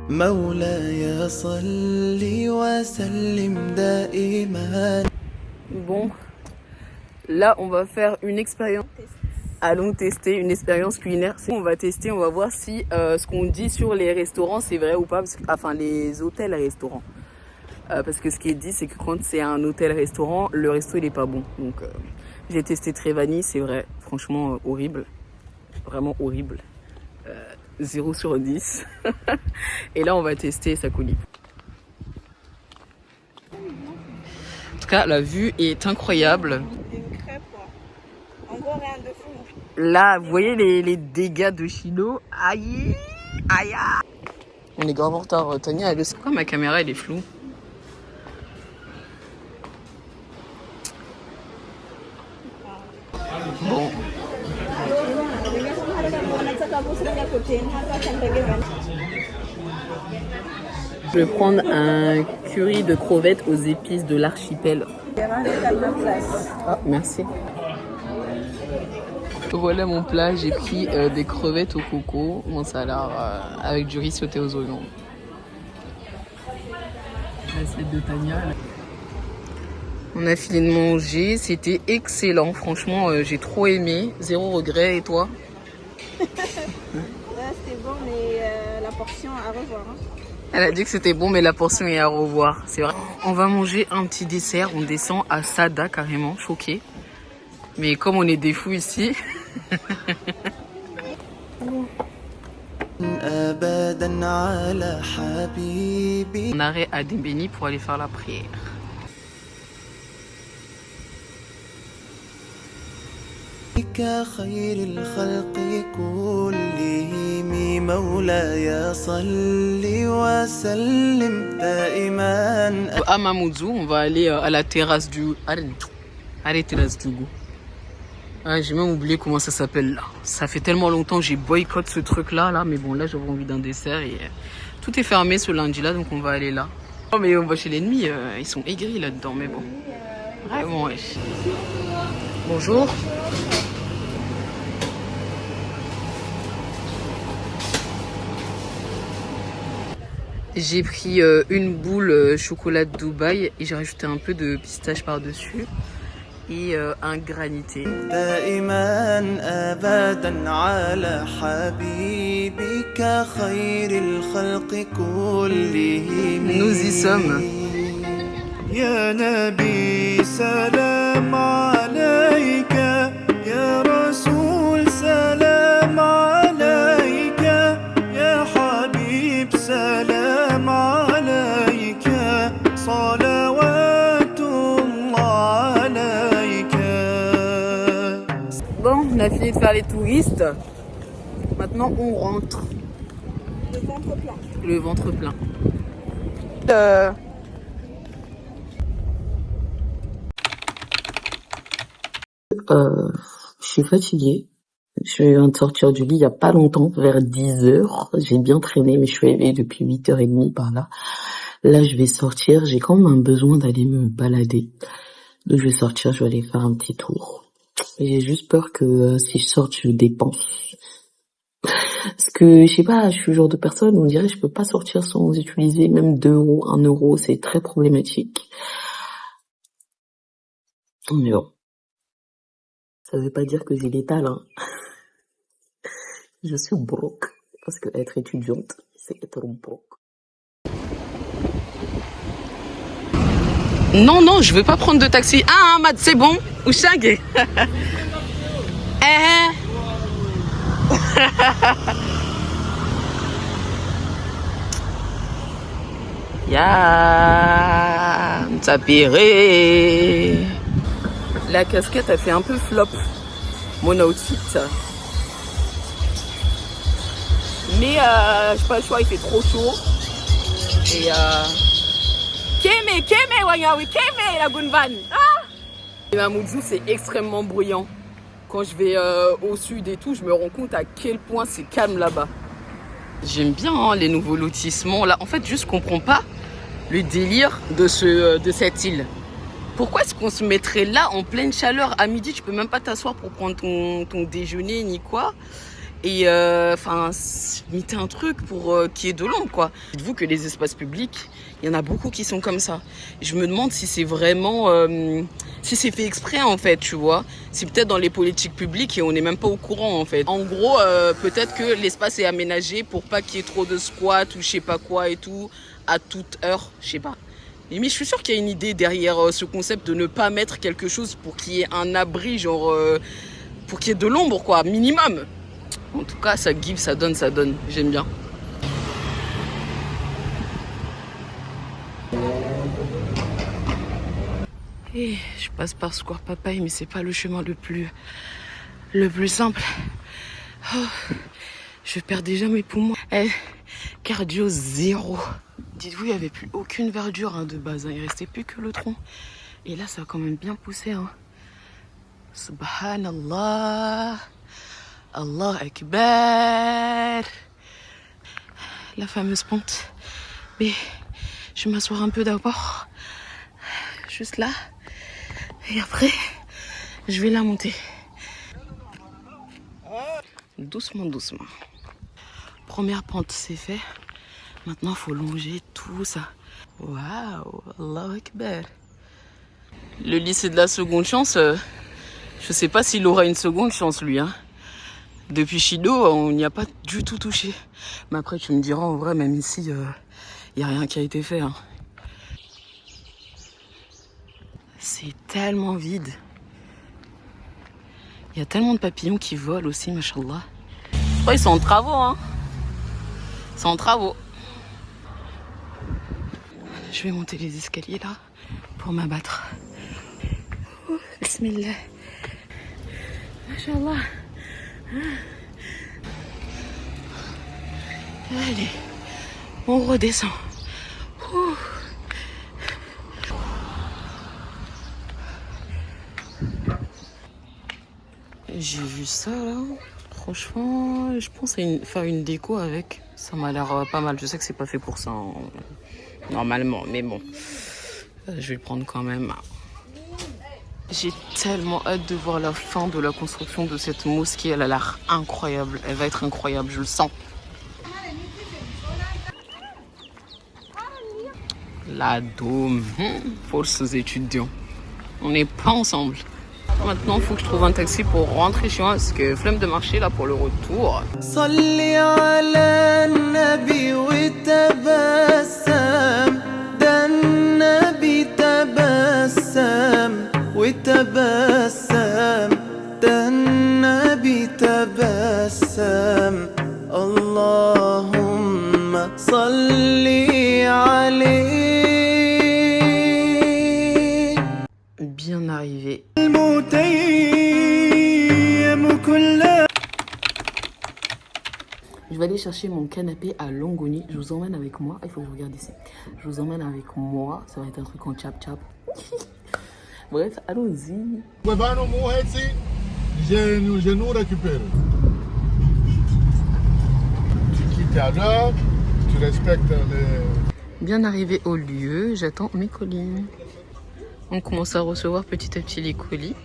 مولاي صل وسلم دائما. Bon, là on va faire une expérience. Allons tester une expérience culinaire. On va tester, on va voir si ce qu'on dit sur les restaurants c'est vrai ou pas, parce que, enfin les hôtels et restaurants. Parce que ce qui est dit, c'est que quand c'est un hôtel-restaurant, le resto il est pas bon. Donc j'ai testé Trevani, c'est vrai, franchement horrible, vraiment horrible. 0 sur 10. Et là on va tester Sakuli. En tout cas, la vue est incroyable. Une crêpe, quoi. Encore rien de fou. Là, vous voyez les dégâts de Chino. Aïe, aïe. On est grave en retard. Tania, elle sait quoi, ma caméra, elle est floue. Bon. Je vais prendre un curry de crevettes aux épices de l'archipel. Ah, merci. Voilà mon plat, j'ai pris des crevettes au coco, mon salade avec du riz sauté aux oignons. L'assiette de Tania. Là. On a fini de manger, c'était excellent, franchement j'ai trop aimé, 0 regret. Et toi? Ouais, c'était bon, mais la portion à revoir. Hein. Elle a dit que c'était bon, mais la portion est à revoir, c'est vrai. On va manger un petit dessert, on descend à Sada carrément, choqué. Mais comme on est des fous ici. On arrête à Dembéni pour aller faire la prière. خير الخلق كلهم مولاي صل وسلم دائما. À Mamoudzou, on va aller à la terrasse du... Allez, terrasse du goût. Ah, j'ai même oublié comment ça s'appelle là. Ça fait tellement longtemps que j'ai boycotté ce truc là, mais bon là j'avais envie d'un dessert et tout est fermé ce lundi là, donc on va aller là. Oh mais on va chez l'ennemi, ils sont aigris là-dedans, mais bon. Vraiment, ouais. Bonjour. J'ai pris une boule chocolat de Dubaï et j'ai rajouté un peu de pistache par-dessus et un granité. Nous y sommes. يا نبي سلام عليك يا رسول سلام عليك يا حبيب سلام عليك صلوات الله عليك. Bon, on a fini de faire les touristes. Maintenant on rentre. Le ventre plein. Le ventre plein. Je suis fatiguée. Je viens de sortir du lit il y a pas longtemps, vers 10h. J'ai bien traîné, mais je suis éveillée depuis 8h30 par là. Là, je vais sortir. J'ai quand même un besoin d'aller me balader. Donc, je vais sortir, je vais aller faire un petit tour. J'ai juste peur que si je sors, je dépense. Parce que, je sais pas, je suis le genre de personne où on dirait que je peux pas sortir sans utiliser même 2 euros, 1 euro. C'est très problématique. Mais bon. Ça veut pas dire que j'ai l'étal, hein. Je suis broke. Parce que être étudiante, c'est être broke. Non, non, je veux pas prendre de taxi. Ah, Mad, c'est bon. Ouchag. Ya, m'tapiré. La casquette a fait un peu flop, mon outfit. Mais j'ai pas le choix, il fait trop chaud. Et Keme, wanyawi, Keme, la Gunvan. Ah! Et Mamoudzou, c'est extrêmement bruyant. Quand je vais au sud et tout, je me rends compte à quel point c'est calme là-bas. J'aime bien hein, les nouveaux lotissements. Là, en fait, je comprends pas le délire de cette île. Pourquoi est-ce qu'on se mettrait là en pleine chaleur à midi? Tu peux même pas t'asseoir pour prendre ton déjeuner ni quoi. Et enfin, mettez un truc pour qu'il y ait de l'ombre, quoi. Dites-vous que les espaces publics, il y en a beaucoup qui sont comme ça. Je me demande si c'est vraiment, si c'est fait exprès en fait, tu vois. C'est peut-être dans les politiques publiques et on n'est même pas au courant en fait. En gros, peut-être que l'espace est aménagé pour pas qu'il y ait trop de squats ou je sais pas quoi et tout à toute heure, je sais pas. Mais je suis sûre qu'il y a une idée derrière ce concept de ne pas mettre quelque chose pour qu'il y ait un abri, genre pour qu'il y ait de l'ombre, quoi, minimum. En tout cas, ça give, ça donne. J'aime bien. Et je passe par Square Papaye, mais c'est pas le chemin le plus simple. Oh, je perds déjà mes poumons. Cardio zéro. Dites-vous, il n'y avait plus aucune verdure de base. Il restait plus que le tronc. Et là, ça a quand même bien poussé. Subhanallah. Allah Akbar. La fameuse pente. Mais je vais m'asseoir un peu d'abord. Juste là. Et après, je vais la monter. Doucement. Première pente, c'est fait. Maintenant, il faut longer tout ça. Waouh, Allah Akbar. Le lycée de la seconde chance, je sais pas s'il aura une seconde chance, lui. Depuis Chido, on n'y a pas du tout touché. Mais après, tu me diras, en vrai, même ici, il n'y a rien qui a été fait. C'est tellement vide. Il y a tellement de papillons qui volent aussi, machallah. Je crois qu'ils sont en travaux, Ils sont en travaux. Je vais monter les escaliers, là, pour m'abattre. Bismillah. Machallah. Allez, on redescend. Ouh. J'ai vu ça là. Franchement, je pense faire une déco avec. Ça m'a l'air pas mal. Je sais que c'est pas fait pour ça normalement, mais bon, je vais le prendre quand même. J'ai tellement hâte de voir la fin de la construction de cette mosquée. Elle a l'air incroyable. Elle va être incroyable, je le sens. La Dôme. Force aux étudiants. On n'est pas ensemble. Maintenant, il faut que je trouve un taxi pour rentrer chez moi parce que flemme de marcher là pour le retour. وتبسم ده النبي تبسم اللهم صل عليه. Bien arrivé. Je vais aller chercher mon canapé à Longoni. Je vous emmène avec moi. Il faut que je regarde ici. Je vous emmène avec moi. Ça va être un truc en chap-chap. Bref, allons-y. Je nous récupère. Tu quittes à l'heure, tu respectes les... Bien arrivé au lieu, j'attends mes colis. On commence à recevoir petit à petit les colis.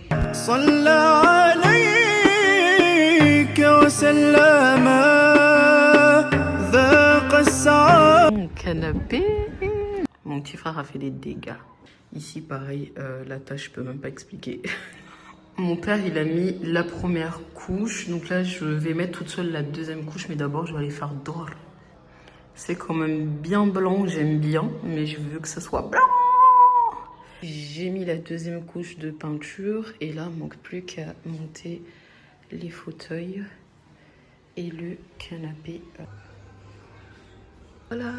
Mon canapé. Mon petit frère a fait des dégâts. Ici, pareil, la tâche, je peux même pas expliquer. Mon père, il a mis la première couche. Donc là, je vais mettre toute seule la deuxième couche. Mais d'abord, je vais aller faire d'or. C'est quand même bien blanc, j'aime bien. Mais je veux que ça soit blanc. J'ai mis la deuxième couche de peinture. Et là, il ne manque plus qu'à monter les fauteuils et le canapé. Voilà.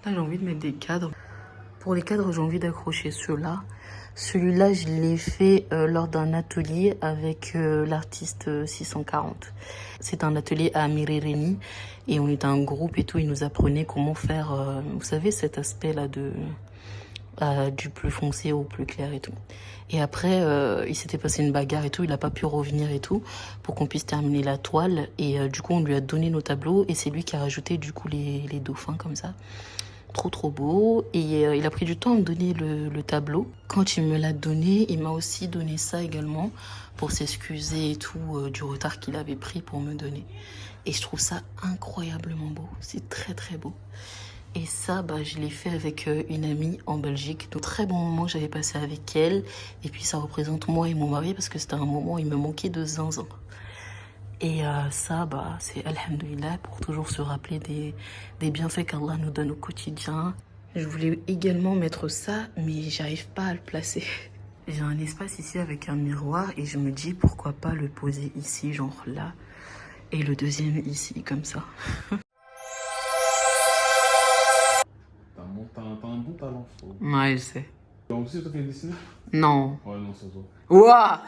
Là, j'ai envie de mettre des cadres. Pour les cadres, j'ai envie d'accrocher ceux-là. Celui-là, je l'ai fait lors d'un atelier avec l'artiste 640. C'est un atelier à Mirireni et on était un groupe et tout. Il nous apprenait comment faire, vous savez, cet aspect-là du plus foncé au plus clair et tout. Et après, il s'était passé une bagarre et tout. Il n'a pas pu revenir et tout pour qu'on puisse terminer la toile. Et du coup, on lui a donné nos tableaux et c'est lui qui a rajouté du coup les dauphins comme ça. trop beau. Et il a pris du temps à me donner le tableau. Quand il me l'a donné, il m'a aussi donné ça également pour s'excuser et tout du retard qu'il avait pris pour me donner. Et je trouve ça incroyablement beau. C'est très beau. Et ça, bah, je l'ai fait avec une amie en Belgique. Donc, très bon moment que j'avais passé avec elle. Et puis, ça représente moi et mon mari parce que c'était un moment où il me manquait de zinzin. Et ça, bah, c'est alhamdoulilah pour toujours se rappeler des bienfaits qu'Allah nous donne au quotidien. Je voulais également mettre ça, mais j'arrive pas à le placer. J'ai un espace ici avec un miroir et je me dis pourquoi pas le poser ici, genre là. Et le deuxième ici, comme ça. T'as un bon talent, je trouve. Ouais, je sais. Donc, aussi, toi, tu viens dessiner? Non. Ouais, non, c'est toi. Ouah.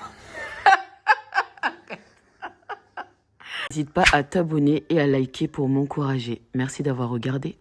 N'hésite pas à t'abonner et à liker pour m'encourager. Merci d'avoir regardé.